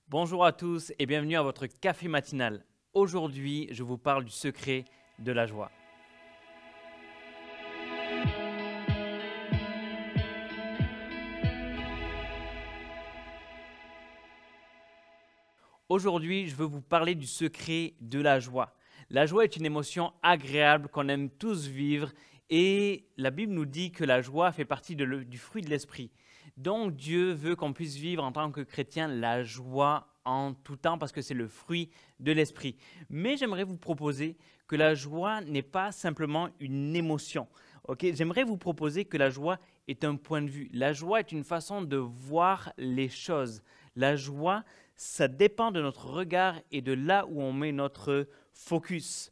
Bonjour à tous et bienvenue à votre café matinal. Aujourd'hui, je vous parle du secret de la joie. Aujourd'hui, je veux vous parler du secret de la joie. La joie est une émotion agréable qu'on aime tous vivre et la Bible nous dit que la joie fait partie du fruit de l'esprit. Donc Dieu veut qu'on puisse vivre en tant que chrétien la joie en tout temps parce que c'est le fruit de l'esprit. Mais j'aimerais vous proposer que la joie n'est pas simplement une émotion. J'aimerais vous proposer que la joie est un point de vue. La joie est une façon de voir les choses. La joie, ça dépend de notre regard et de là où on met notre focus.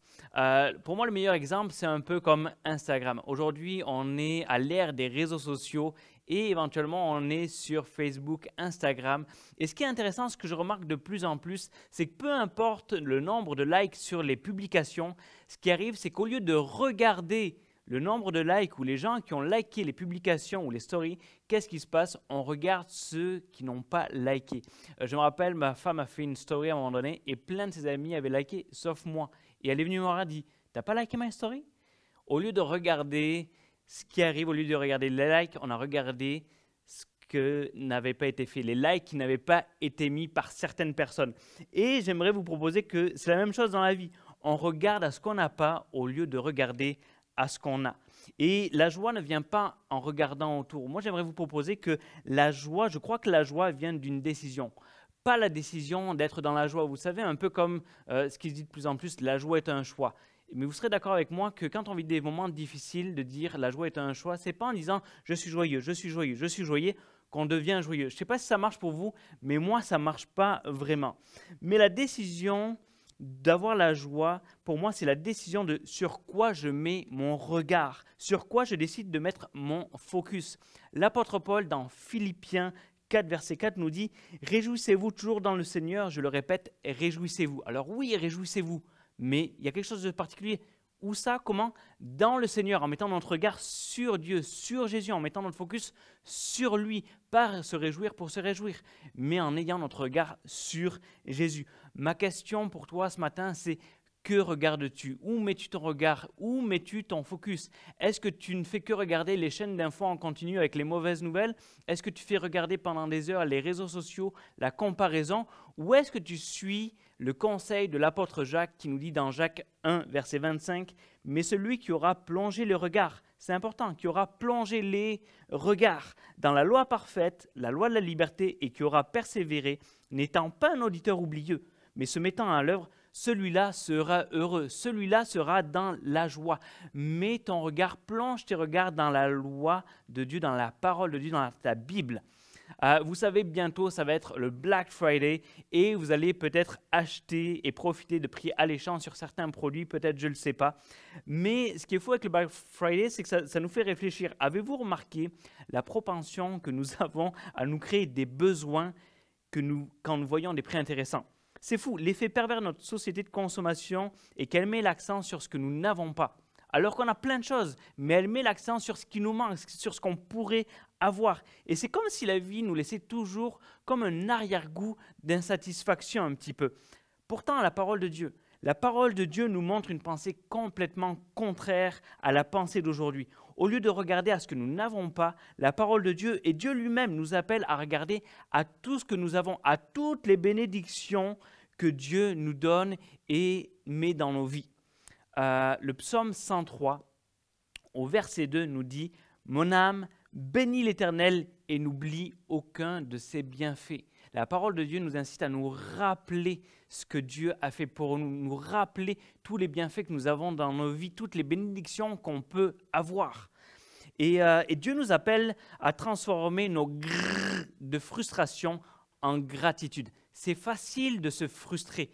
Pour moi, le meilleur exemple, c'est un peu comme Instagram. Aujourd'hui, on est à l'ère des réseaux sociaux et éventuellement, on est sur Facebook, Instagram. Et ce qui est intéressant, ce que je remarque de plus en plus, c'est que peu importe le nombre de likes sur les publications, ce qui arrive, c'est qu'au lieu de regarder le nombre de likes ou les gens qui ont liké les publications ou les stories, qu'est-ce qui se passe? On regarde ceux qui n'ont pas liké. Je me rappelle, ma femme a fait une story à un moment donné et plein de ses amis avaient liké, sauf moi. Et elle est venue me voir et a dit, « T'as pas liké ma story ?» Au lieu de regarder ce qui arrive, au lieu de regarder les likes, on a regardé ce que n'avait pas été fait, les likes qui n'avaient pas été mis par certaines personnes. Et j'aimerais vous proposer que c'est la même chose dans la vie. On regarde à ce qu'on n'a pas au lieu de regarder à ce qu'on a. Et la joie ne vient pas en regardant autour. Moi, j'aimerais vous proposer que la joie, je crois que la joie vient d'une décision. Pas la décision d'être dans la joie. Vous savez, un peu comme ce qui se dit de plus en plus, la joie est un choix. Mais vous serez d'accord avec moi que quand on vit des moments difficiles, de dire la joie est un choix, c'est pas en disant je suis joyeux, je suis joyeux, je suis joyeux qu'on devient joyeux. Je ne sais pas si ça marche pour vous, mais moi, ça ne marche pas vraiment. Mais la décision d'avoir la joie, pour moi, c'est la décision de sur quoi je mets mon regard, sur quoi je décide de mettre mon focus. L'apôtre Paul, dans Philippiens 4, verset 4, nous dit « Réjouissez-vous toujours dans le Seigneur », je le répète, réjouissez-vous. Alors oui, réjouissez-vous, mais il y a quelque chose de particulier. Où ça? Comment? Dans le Seigneur, en mettant notre regard sur Dieu, sur Jésus, en mettant notre focus sur lui, pas se réjouir pour se réjouir, mais en ayant notre regard sur Jésus. Ma question pour toi ce matin, c'est que regardes-tu? Où mets-tu ton regard? Où mets-tu ton focus? Est-ce que tu ne fais que regarder les chaînes d'infos en continu avec les mauvaises nouvelles? Est-ce que tu fais regarder pendant des heures les réseaux sociaux, la comparaison? Ou est-ce que tu suis le conseil de l'apôtre Jacques qui nous dit dans Jacques 1, verset 25, « Mais celui qui aura plongé le regard, c'est important, qui aura plongé les regards dans la loi parfaite, la loi de la liberté, et qui aura persévéré, n'étant pas un auditeur oublieux, mais se mettant à l'œuvre, celui-là sera heureux, celui-là sera dans la joie. » Mets ton regard, plonge tes regards dans la loi de Dieu, dans la parole de Dieu, dans ta Bible. Vous savez, bientôt, ça va être le Black Friday et vous allez peut-être acheter et profiter de prix alléchants sur certains produits, peut-être, je ne le sais pas. Mais ce qui est fou avec le Black Friday, c'est que ça nous fait réfléchir. Avez-vous remarqué la propension que nous avons à nous créer des besoins quand nous voyons des prix intéressants? C'est fou, l'effet pervers de notre société de consommation est qu'elle met l'accent sur ce que nous n'avons pas. Alors qu'on a plein de choses, mais elle met l'accent sur ce qui nous manque, sur ce qu'on pourrait avoir. Et c'est comme si la vie nous laissait toujours comme un arrière-goût d'insatisfaction un petit peu. Pourtant, la parole de Dieu nous montre une pensée complètement contraire à la pensée d'aujourd'hui. Au lieu de regarder à ce que nous n'avons pas, la parole de Dieu et Dieu lui-même nous appelle à regarder à tout ce que nous avons, à toutes les bénédictions que Dieu nous donne et met dans nos vies. Le psaume 103, au verset 2, nous dit « Mon âme bénit l'Éternel et n'oublie aucun de ses bienfaits. » La parole de Dieu nous incite à nous rappeler ce que Dieu a fait pour nous, nous rappeler tous les bienfaits que nous avons dans nos vies, toutes les bénédictions qu'on peut avoir. Et Dieu nous appelle à transformer nos grrrs de frustration en gratitude. C'est facile de se frustrer.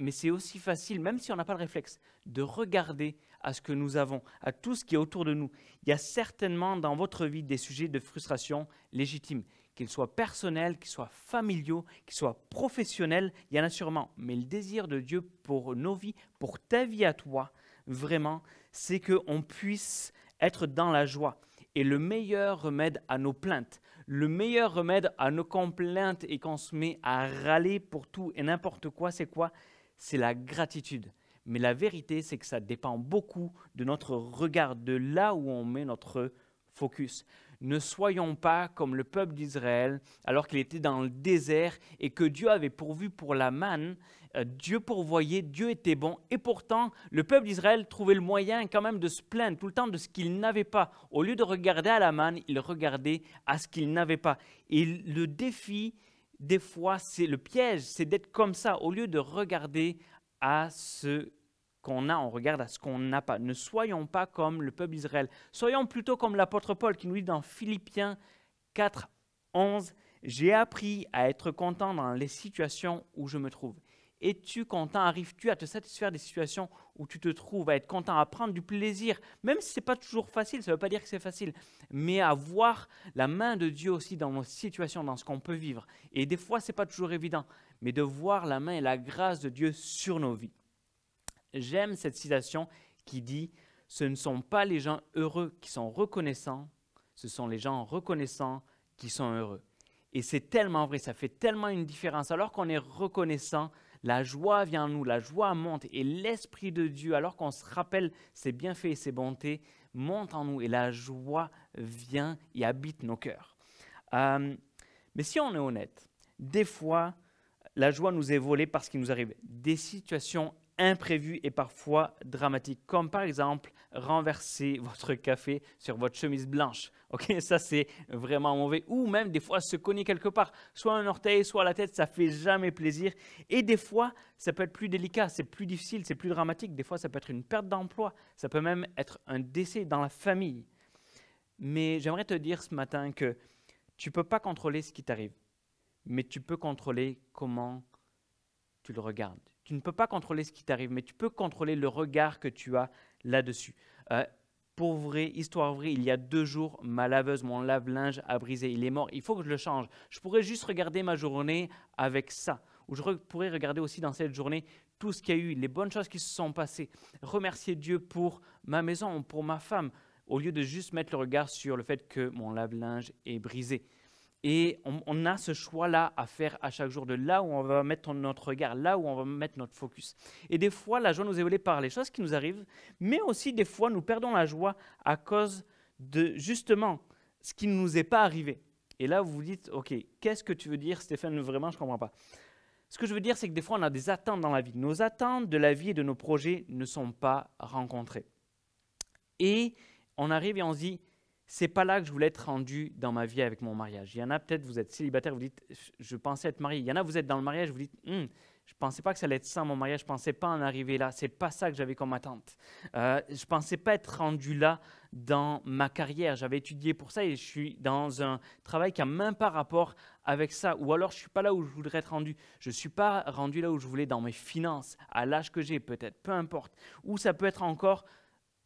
Mais c'est aussi facile, même si on n'a pas le réflexe, de regarder à ce que nous avons, à tout ce qui est autour de nous. Il y a certainement dans votre vie des sujets de frustration légitimes, qu'ils soient personnels, qu'ils soient familiaux, qu'ils soient professionnels, il y en a sûrement. Mais le désir de Dieu pour nos vies, pour ta vie à toi, vraiment, c'est qu'on puisse être dans la joie. Et le meilleur remède à nos plaintes, Le meilleur remède à nos complaintes et qu'on se met à râler pour tout et n'importe quoi, c'est quoi? C'est la gratitude. Mais la vérité, c'est que ça dépend beaucoup de notre regard, de là où on met notre focus. Ne soyons pas comme le peuple d'Israël alors qu'il était dans le désert et que Dieu avait pourvu pour la manne. Dieu pourvoyait, Dieu était bon et pourtant le peuple d'Israël trouvait le moyen quand même de se plaindre tout le temps de ce qu'il n'avait pas. Au lieu de regarder à la manne, il regardait à ce qu'il n'avait pas. Et le défi, des fois, c'est le piège, c'est d'être comme ça. Au lieu de regarder à ce qu'on a, on regarde à ce qu'on n'a pas. Ne soyons pas comme le peuple d'Israël. Soyons plutôt comme l'apôtre Paul qui nous dit dans Philippiens 4, 11, « J'ai appris à être content dans les situations où je me trouve. » Es-tu content? Arrives-tu à te satisfaire des situations où tu te trouves, à être content, à prendre du plaisir, même si ce n'est pas toujours facile, ça ne veut pas dire que c'est facile, mais à voir la main de Dieu aussi dans nos situations, dans ce qu'on peut vivre. Et des fois, ce n'est pas toujours évident, mais de voir la main et la grâce de Dieu sur nos vies. J'aime cette citation qui dit « Ce ne sont pas les gens heureux qui sont reconnaissants, ce sont les gens reconnaissants qui sont heureux. » Et c'est tellement vrai, ça fait tellement une différence. Alors qu'on est reconnaissant, la joie vient en nous, la joie monte et l'Esprit de Dieu, alors qu'on se rappelle ses bienfaits et ses bontés, monte en nous et la joie vient et habite nos cœurs. Mais si on est honnête, des fois, la joie nous est volée parce qu'il nous arrive des situations imprévues et parfois dramatiques, comme par exemple renverser votre café sur votre chemise blanche. Ok, ça c'est vraiment mauvais. Ou même des fois se cogner quelque part, soit un orteil, soit la tête, ça fait jamais plaisir. Et des fois, ça peut être plus délicat, c'est plus difficile, c'est plus dramatique. Des fois, ça peut être une perte d'emploi, ça peut même être un décès dans la famille. Mais j'aimerais te dire ce matin que tu ne peux pas contrôler ce qui t'arrive, mais tu peux contrôler comment tu le regardes. Tu ne peux pas contrôler ce qui t'arrive, mais tu peux contrôler le regard que tu as là-dessus. Pour vrai, histoire vraie, il y a 2 jours, ma laveuse, mon lave-linge a brisé. Il est mort, il faut que je le change. Je pourrais juste regarder ma journée avec ça. Ou je pourrais regarder aussi dans cette journée tout ce qu'il y a eu, les bonnes choses qui se sont passées. Remercier Dieu pour ma maison, pour ma femme, au lieu de juste mettre le regard sur le fait que mon lave-linge est brisé. Et on a ce choix-là à faire à chaque jour, de là où on va mettre notre regard, là où on va mettre notre focus. Et des fois, la joie nous est volée par les choses qui nous arrivent, mais aussi des fois, nous perdons la joie à cause de justement ce qui ne nous est pas arrivé. Et là, vous vous dites, ok, qu'est-ce que tu veux dire, Stéphane? Vraiment, je ne comprends pas. Ce que je veux dire, c'est que des fois, on a des attentes dans la vie. Nos attentes de la vie et de nos projets ne sont pas rencontrées. Et on arrive et on se dit, c'est pas là que je voulais être rendu dans ma vie avec mon mariage. Il y en a peut-être, vous êtes célibataire, vous dites, je pensais être marié. Il y en a, vous êtes dans le mariage, vous dites, je pensais pas que ça allait être ça mon mariage, je pensais pas en arriver là. C'est pas ça que j'avais comme attente. Je pensais pas être rendu là dans ma carrière. J'avais étudié pour ça et je suis dans un travail qui a même pas rapport avec ça. Ou alors je suis pas là où je voudrais être rendu. Je suis pas rendu là où je voulais dans mes finances, à l'âge que j'ai peut-être, peu importe. Ou ça peut être encore,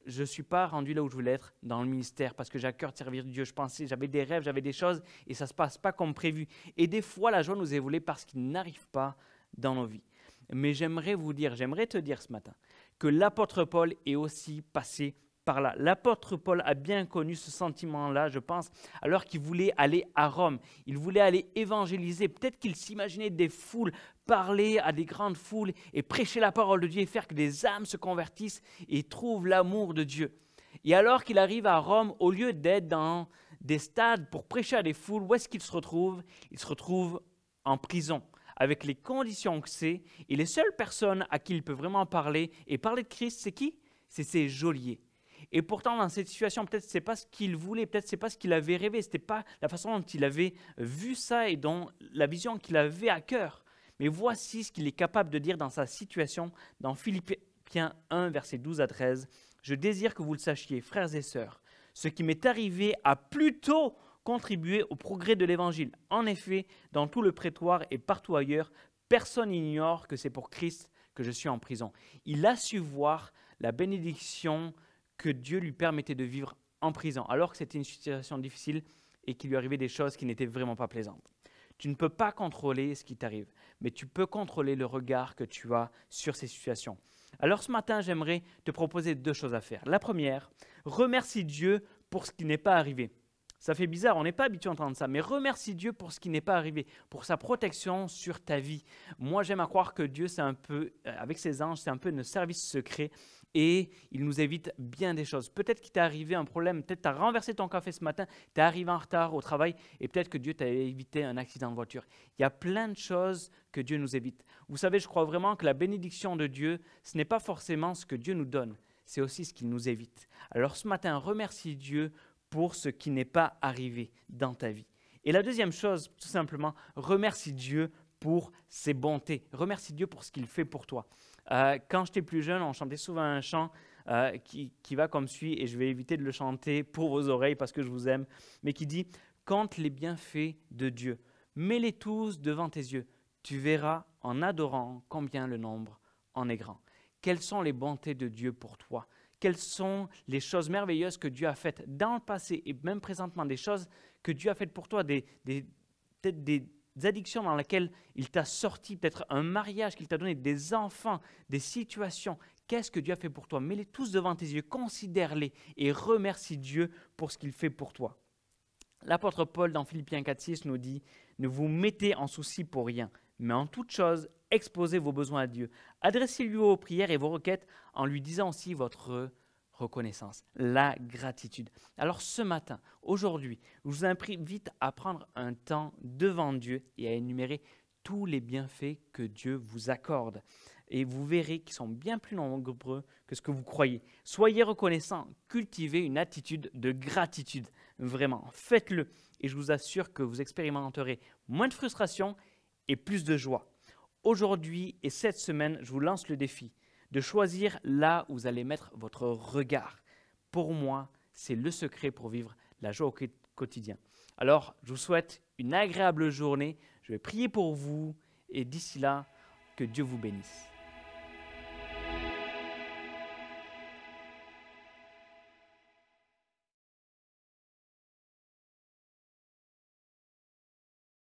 je ne suis pas rendu là où je voulais être dans le ministère parce que j'ai à cœur de servir Dieu. Je pensais, j'avais des rêves, j'avais des choses et ça ne se passe pas comme prévu. Et des fois, la joie nous est volée parce qu'il n'arrive pas dans nos vies. Mais j'aimerais te dire ce matin que l'apôtre Paul est aussi passé par là. L'apôtre Paul a bien connu ce sentiment-là, je pense, alors qu'il voulait aller à Rome. Il voulait aller évangéliser. Peut-être qu'il s'imaginait des foules, parler à des grandes foules et prêcher la parole de Dieu et faire que des âmes se convertissent et trouvent l'amour de Dieu. Et alors qu'il arrive à Rome, au lieu d'être dans des stades pour prêcher à des foules, où est-ce qu'il se retrouve? Il se retrouve en prison, avec les conditions que c'est. Et les seules personnes à qui il peut vraiment parler et parler de Christ, c'est qui? C'est ses geôliers. Et pourtant, dans cette situation, peut-être ce n'est pas ce qu'il voulait, peut-être ce n'est pas ce qu'il avait rêvé, ce n'était pas la façon dont il avait vu ça et dont la vision qu'il avait à cœur. Mais voici ce qu'il est capable de dire dans sa situation, dans Philippiens 1, versets 12 à 13. « Je désire que vous le sachiez, frères et sœurs, ce qui m'est arrivé a plutôt contribué au progrès de l'Évangile. En effet, dans tout le prétoire et partout ailleurs, personne n'ignore que c'est pour Christ que je suis en prison. » Il a su voir la bénédiction que Dieu lui permettait de vivre en prison, alors que c'était une situation difficile et qu'il lui arrivait des choses qui n'étaient vraiment pas plaisantes. Tu ne peux pas contrôler ce qui t'arrive, mais tu peux contrôler le regard que tu as sur ces situations. Alors ce matin, j'aimerais te proposer 2 choses à faire. La première, remercie Dieu pour ce qui n'est pas arrivé. Ça fait bizarre, on n'est pas habitué à entendre ça, mais remercie Dieu pour ce qui n'est pas arrivé, pour sa protection sur ta vie. Moi, j'aime à croire que Dieu, c'est un peu, avec ses anges, c'est un peu notre service secret et il nous évite bien des choses. Peut-être qu'il t'est arrivé un problème, peut-être tu as renversé ton café ce matin, tu es arrivé en retard au travail et peut-être que Dieu t'a évité un accident de voiture. Il y a plein de choses que Dieu nous évite. Vous savez, je crois vraiment que la bénédiction de Dieu, ce n'est pas forcément ce que Dieu nous donne, c'est aussi ce qu'il nous évite. Alors ce matin, remercie Dieu pour ce qui n'est pas arrivé dans ta vie. Et la deuxième chose, tout simplement, remercie Dieu pour ses bontés. Remercie Dieu pour ce qu'il fait pour toi. Quand j'étais plus jeune, on chantait souvent un chant qui va comme suit, et je vais éviter de le chanter pour vos oreilles parce que je vous aime, mais qui dit « Compte les bienfaits de Dieu, mets-les tous devant tes yeux, tu verras en adorant combien le nombre en est grand. » Quelles sont les bontés de Dieu pour toi? Quelles sont les choses merveilleuses que Dieu a faites dans le passé et même présentement, des choses que Dieu a faites pour toi, peut-être des addictions dans lesquelles il t'a sorti, peut-être un mariage qu'il t'a donné, des enfants, des situations. Qu'est-ce que Dieu a fait pour toi? Mets-les tous devant tes yeux, considère-les et remercie Dieu pour ce qu'il fait pour toi. L'apôtre Paul dans Philippiens 4,6 nous dit « Ne vous mettez en souci pour rien, mais en toute chose, exposez vos besoins à Dieu. Adressez-lui vos prières et vos requêtes en lui disant aussi votre reconnaissance, la gratitude. » Alors ce matin, aujourd'hui, je vous invite à prendre un temps devant Dieu et à énumérer tous les bienfaits que Dieu vous accorde. Et vous verrez qu'ils sont bien plus nombreux que ce que vous croyez. Soyez reconnaissants, cultivez une attitude de gratitude. Vraiment, faites-le. Et je vous assure que vous expérimenterez moins de frustration et plus de joie. Aujourd'hui et cette semaine, je vous lance le défi de choisir là où vous allez mettre votre regard. Pour moi, c'est le secret pour vivre la joie au quotidien. Alors, je vous souhaite une agréable journée. Je vais prier pour vous et d'ici là, que Dieu vous bénisse.